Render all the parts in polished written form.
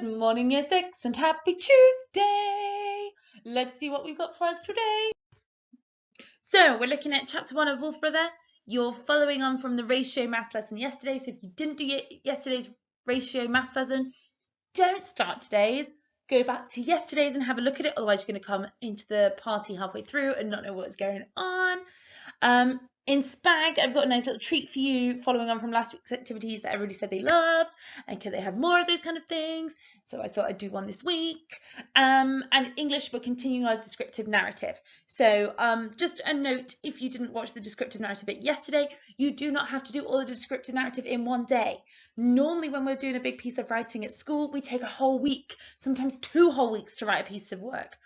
Good morning, Year 6, and happy Tuesday! Let's see what we've got for us today. So, we're looking at chapter 1 of Wolf Brother. You're following on from the ratio math lesson yesterday, so if you didn't do yesterday's ratio math lesson, don't start today's. Go back to yesterday's and have a look at it, otherwise you're going to come into the party halfway through and not know what's going on. In Spag, I've got a nice little treat for you following on from last week's activities that everybody said they loved, and can they have more of those kind of things? So I thought I'd do one this week. And English, we're continuing our descriptive narrative. So just a note, if you didn't watch the descriptive narrative bit yesterday, you do not have to do all the descriptive narrative in one day. Normally when we're doing a big piece of writing at school, we take a whole week, sometimes 2 whole weeks to write a piece of work.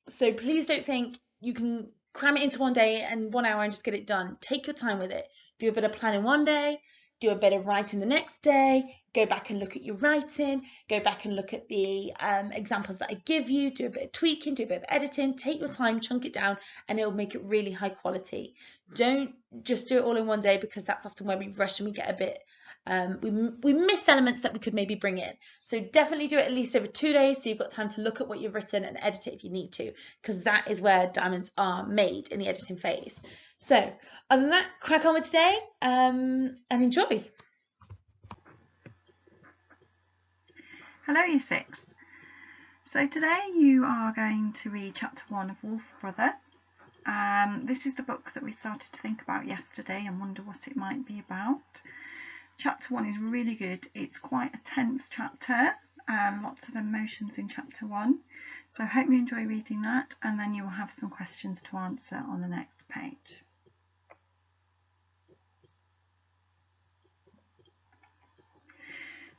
So please don't think you can cram it into one day and 1 hour and just get it done. Take your time with it. Do a bit of planning one day, do a bit of writing the next day, go back and look at your writing, go back and look at the examples that I give you, do a bit of tweaking, do a bit of editing, take your time, chunk it down, and it'll make it really high quality. Don't just do it all in one day, because that's often where we rush and we get a bit we miss elements that we could maybe bring in. So definitely do it at least over 2 days, so you've got time to look at what you've written and edit it if you need to, because that is where diamonds are made, in the editing phase. So other than that, crack on with today and enjoy. Hello, Year 6. So today you are going to read chapter 1 of Wolf Brother. This is the book that we started to think about yesterday and wonder what it might be about. Chapter 1 is really good. It's quite a tense chapter, lots of emotions in chapter 1. So I hope you enjoy reading that, and then you will have some questions to answer on the next page.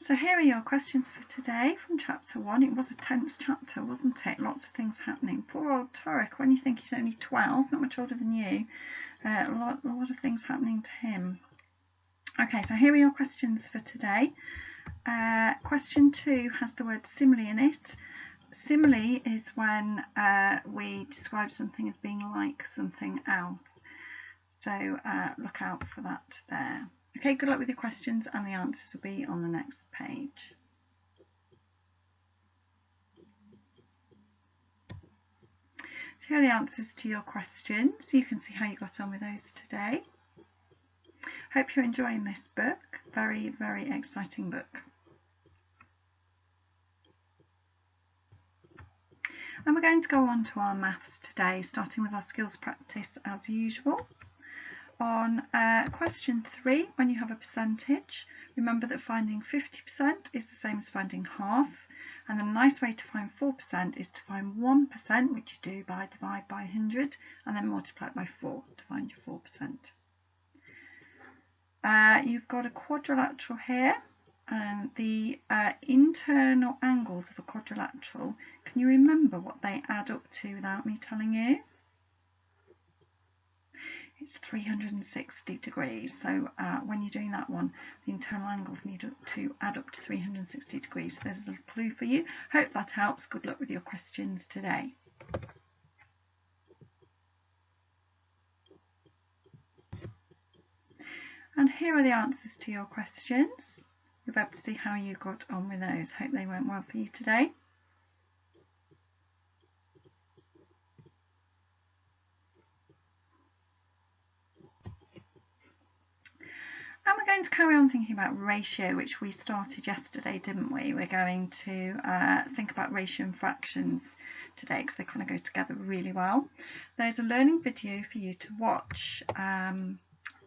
So here are your questions for today from chapter 1. It was a tense chapter, wasn't it? Lots of things happening. Poor old Torek, when you think he's only 12, not much older than you, a lot of things happening to him. Okay, so here are your questions for today. Question 2 has the word simile in it. Simile is when we describe something as being like something else. So look out for that there. Okay, good luck with your questions, and the answers will be on the next page. So here are the answers to your questions. You can see how you got on with those today. Hope you're enjoying this book. Very, very exciting book. And we're going to go on to our maths today, starting with our skills practice as usual. On question 3, when you have a percentage, remember that finding 50% is the same as finding half, and a nice way to find 4% is to find 1%, which you do by divide by 100, and then multiply it by 4 to find your 4%. You've got a quadrilateral here, and the internal angles of a quadrilateral, can you remember what they add up to without me telling you? It's 360 degrees. So when you're doing that one, the internal angles need to add up to 360 degrees. So there's a little clue for you. Hope that helps. Good luck with your questions today. And here are the answers to your questions. You'll be able to see how you got on with those. Hope they went well for you today. And we're going to carry on thinking about ratio, which we started yesterday, didn't we? We're going to think about ratio and fractions today, because they kind of go together really well. There's a learning video for you to watch.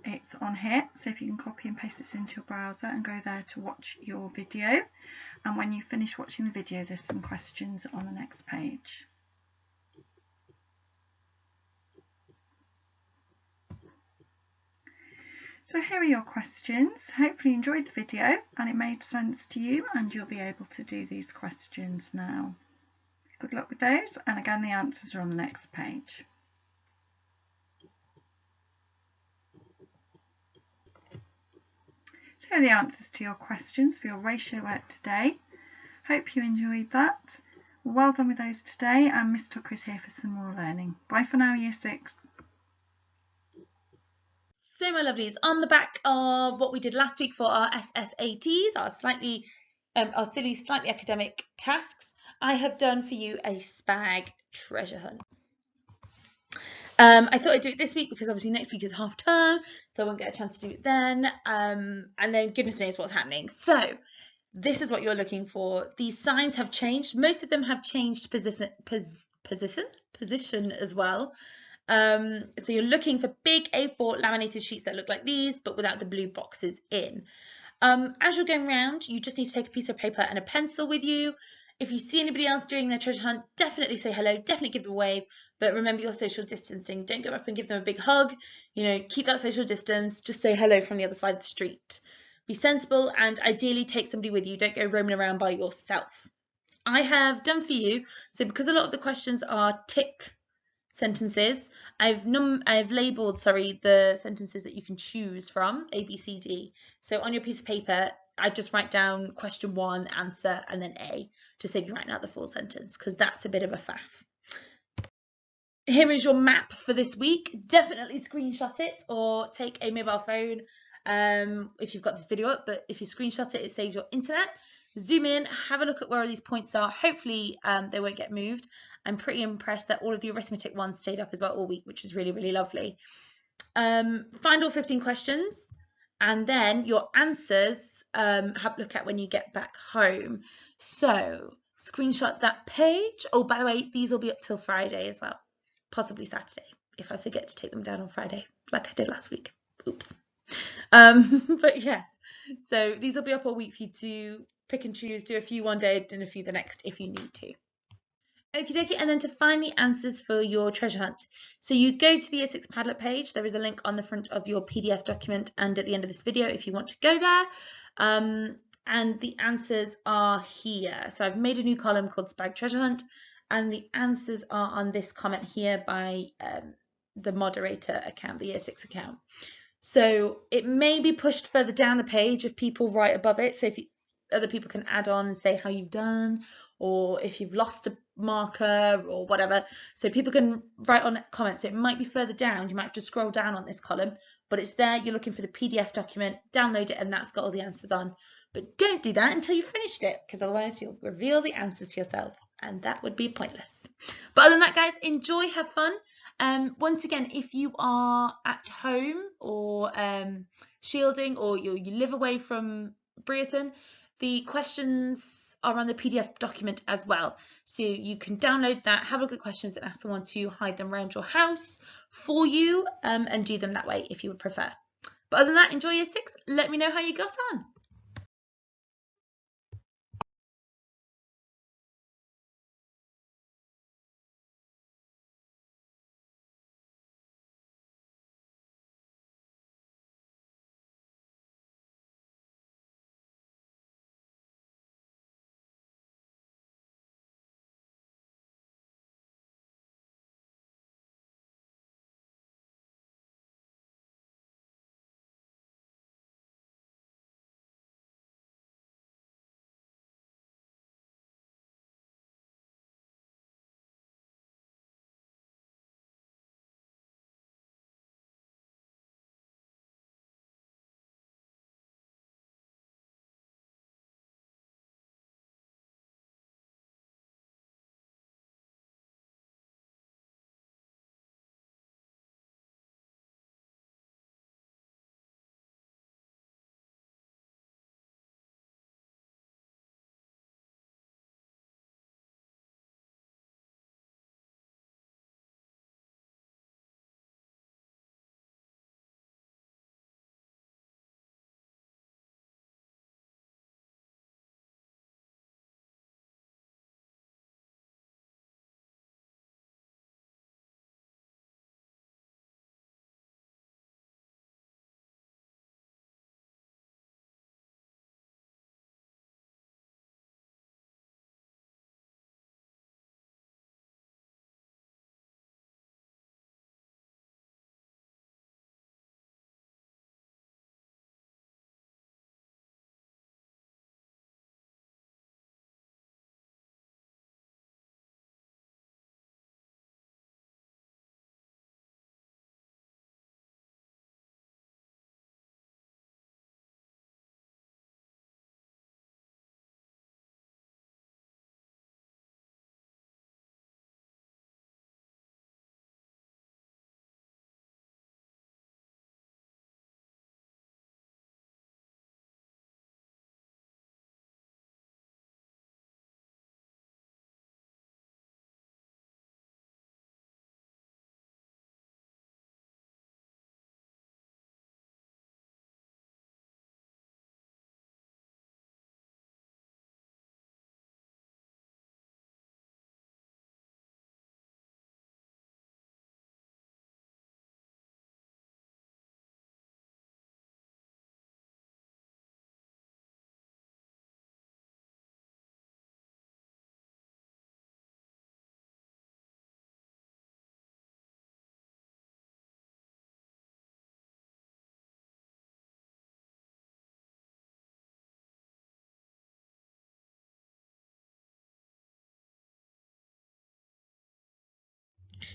It's on here, so if you can copy and paste this into your browser and go there to watch your video, and when you finish watching the video, there's some questions on the next page. So here are your questions. Hopefully you enjoyed the video and it made sense to you, and you'll be able to do these questions now. Good luck with those, and again the answers are on the next page. So here are the answers to your questions for your ratio work today. Hope you enjoyed that. Well done with those today, and Miss Tucker is here for some more learning. Bye for now, Year 6. So my lovelies, on the back of what we did last week for our SSATs, our slightly our silly, slightly academic tasks, I have done for you a Spag treasure hunt. I thought I'd do it this week because obviously next week is half term, so I won't get a chance to do it then. And then goodness knows what's happening. So this is what you're looking for. These signs have changed. Most of them have changed position as well. So you're looking for big A4 laminated sheets that look like these, but without the blue boxes in. As you're going around, you just need to take a piece of paper and a pencil with you. If you see anybody else doing their treasure hunt, definitely say hello, definitely give them a wave, but remember your social distancing. Don't go up and give them a big hug. You know, keep that social distance. Just say hello from the other side of the street. Be sensible and ideally take somebody with you. Don't go roaming around by yourself. I have done for you, so because a lot of the questions are tick sentences, I've labeled, the sentences that you can choose from, A, B, C, D. So on your piece of paper, I just write down question 1, answer, and then A, to save you writing out the full sentence, because that's a bit of a faff. Here is your map for this week. Definitely screenshot it or take a mobile phone if you've got this video up, but if you screenshot it, it saves your internet. Zoom in, have a look at where all these points are. Hopefully they won't get moved. I'm pretty impressed that all of the arithmetic ones stayed up as well all week, which is really, really lovely. Find all 15 questions and then your answers have a look at when you get back home. So screenshot that page. Oh, by the way, these will be up till Friday as well, possibly Saturday if I forget to take them down on Friday like I did last week. Oops. But yes, so these will be up all week for you to pick and choose, do a few one day and a few the next if you need to. Okie dokie, and then to find the answers for your treasure hunt. So you go to the Year 6 Padlet page. There is a link on the front of your PDF document and at the end of this video if you want to go there. And the answers are here. So I've made a new column called Spag Treasure Hunt, and the answers are on this comment here by the moderator account, the Year 6 account. So it may be pushed further down the page if people write above it. So if other people can add on and say how you've done, or if you've lost a marker or whatever. So people can write on comments. So it might be further down. You might have to scroll down on this column, but it's there. You're looking for the PDF document, download it, and that's got all the answers on. But don't do that until you've finished it, because otherwise you'll reveal the answers to yourself, and that would be pointless. But other than that, guys, enjoy, have fun. Once again, if you are at home or shielding, or you live away from Brereton, the questions are on the PDF document as well. So you can download that, have a look at questions and ask someone to hide them around your house for you and do them that way if you would prefer. But other than that, enjoy Year 6. Let me know how you got on.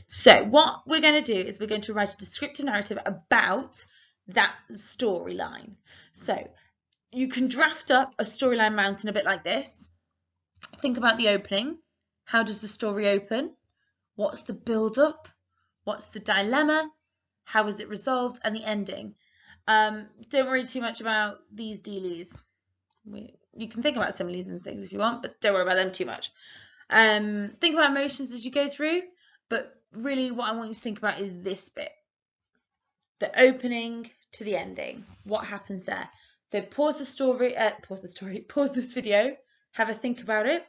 So what we're going to do is we're going to write a descriptive narrative about that storyline. So you can draft up a storyline mountain a bit like this. Think about the opening. How does the story open? What's the build-up? What's the dilemma? How is it resolved? And the ending. Don't worry too much about these dealies. You can think about similes and things if you want, but don't worry about them too much. Think about emotions as you go through, but really what I want you to think about is this bit. The opening to the ending. What happens there? So pause this video, have a think about it,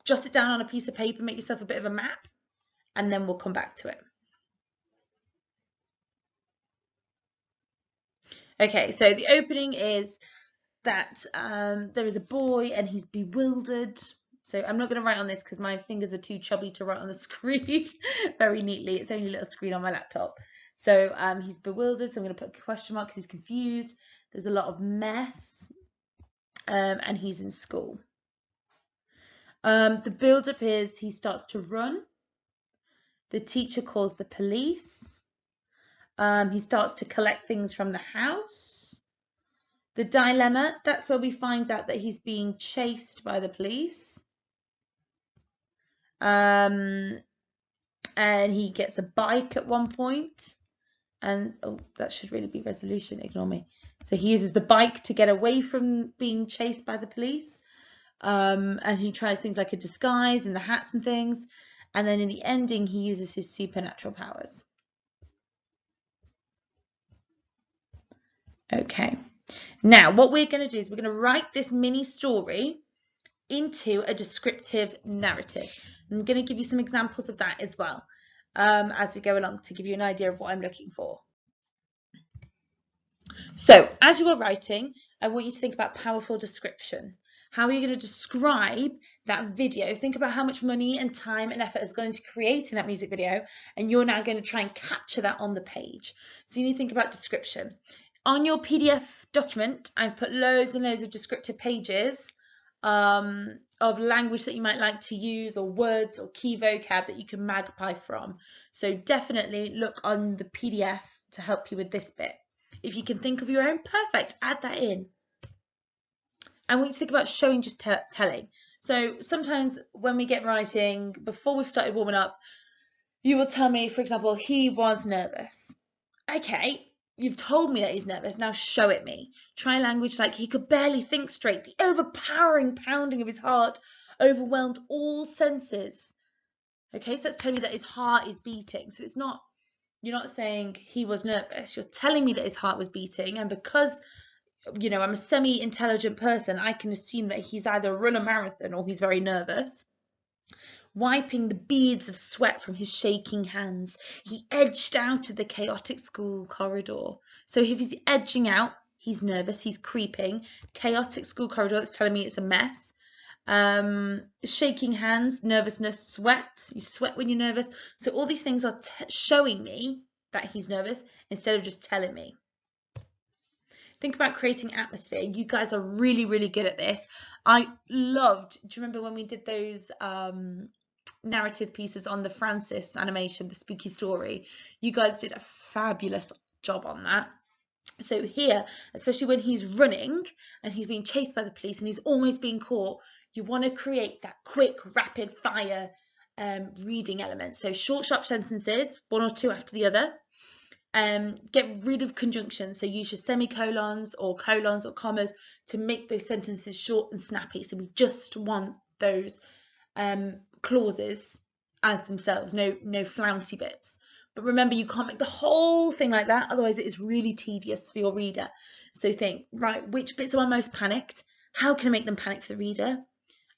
jot it down on a piece of paper, make yourself a bit of a map, and then we'll come back to it. Okay, so the opening is that there is a boy and he's bewildered. So I'm not going to write on this because my fingers are too chubby to write on the screen very neatly. It's only a little screen on my laptop. So he's bewildered, so I'm going to put a question mark because he's confused. There's a lot of mess, and he's in school. The build-up is he starts to run. The teacher calls the police. He starts to collect things from the house. The dilemma, that's where we find out that he's being chased by the police. And he gets a bike at one point. And oh, that should really be resolution, ignore me. So he uses the bike to get away from being chased by the police. And he tries things like a disguise and the hats and things. And then in the ending, he uses his supernatural powers. Okay. Now, what we're going to do is we're going to write this mini story into a descriptive narrative. I'm going to give you some examples of that as well as we go along to give you an idea of what I'm looking for. So, as you are writing, I want you to think about powerful description. How are you going to describe that video? Think about how much money and time and effort has gone into creating that music video, and you're now going to try and capture that on the page. So you need to think about description. On your PDF document, I've put loads and loads of descriptive pages of language that you might like to use, or words or key vocab that you can magpie from. So definitely look on the PDF to help you with this bit. If you can think of your own, perfect, add that in. I want you to think about showing, just telling. So sometimes when we get writing, before we've started warming up, you will tell me, for example, he was nervous. Okay, you've told me that he's nervous, now show it me. Try language like he could barely think straight. The overpowering pounding of his heart overwhelmed all senses. Okay, so that's telling me that his heart is beating. So it's not, you're not saying he was nervous. You're telling me that his heart was beating, and because you know, I'm a semi-intelligent person, I can assume that he's either run a marathon or he's very nervous. Wiping the beads of sweat from his shaking hands, he edged out of the chaotic school corridor. So if he's edging out, he's nervous, he's creeping. Chaotic school corridor, that's telling me it's a mess. Shaking hands, nervousness, sweat. You sweat when you're nervous. So all these things are showing me that he's nervous instead of just telling me. Think about creating atmosphere. You guys are really, really good at this. I loved, do you remember when we did those narrative pieces on the Francis animation, the spooky story? You guys did a fabulous job on that. So here, especially when he's running and he's being chased by the police and he's almost being caught, you want to create that quick, rapid fire reading element. So short, sharp sentences, one or two after the other. Get rid of conjunctions, so use your semicolons or colons or commas to make those sentences short and snappy. So we just want those clauses as themselves, no flouncy bits. But remember, you can't make the whole thing like that, otherwise it is really tedious for your reader. So think, right, which bits am I most panicked? How can I make them panic for the reader?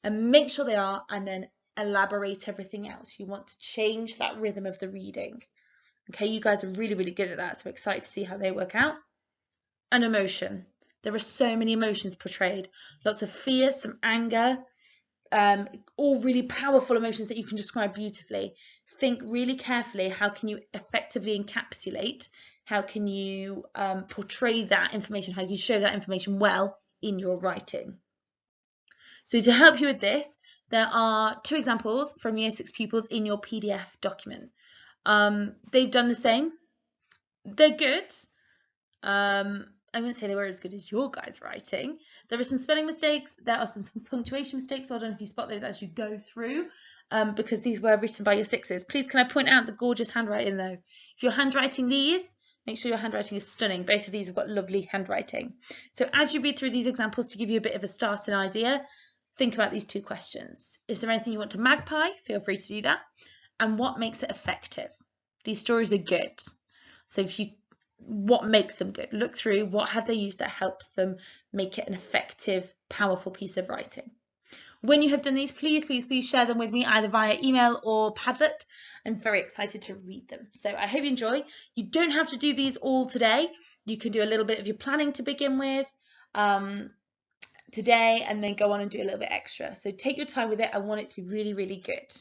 And make sure they are, and then elaborate everything else. You want to change that rhythm of the reading. Okay, you guys are really, really good at that, so excited to see how they work out. And emotion. There are so many emotions portrayed. Lots of fear, some anger, all really powerful emotions that you can describe beautifully. Think really carefully, how can you effectively encapsulate, how can you portray that information, how can you show that information well in your writing. So to help you with this, there are two examples from Year 6 pupils in your PDF document. They've done the same. They're good. I wouldn't say they were as good as your guys' writing. There are some spelling mistakes. There are some punctuation mistakes. So I don't know if you spot those as you go through, because these were written by your 6s. Please, can I point out the gorgeous handwriting though? If you're handwriting these, make sure your handwriting is stunning. Both of these have got lovely handwriting. So as you read through these examples, to give you a bit of a start and idea, think about these 2 questions. Is there anything you want to magpie? Feel free to do that. And what makes it effective? These stories are good. So what makes them good? Look through what have they used that helps them make it an effective, powerful piece of writing. When you have done these, please share them with me either via email or Padlet. I'm very excited to read them. So I hope you enjoy. You don't have to do these all today. You can do a little bit of your planning to begin with today, and then go on and do a little bit extra. So take your time with it. I want it to be really, really good.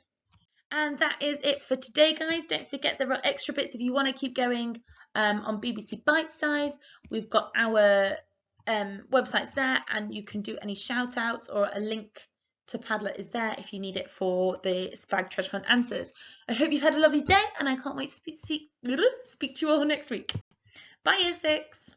And that is it for today, guys. Don't forget there are extra bits if you want to keep going on BBC Bitesize. We've got our websites there, and you can do any shout outs, or a link to Padlet is there if you need it for the Spag Treasure Hunt answers. I hope you've had a lovely day, and I can't wait to speak to you all next week. Bye, Year 6.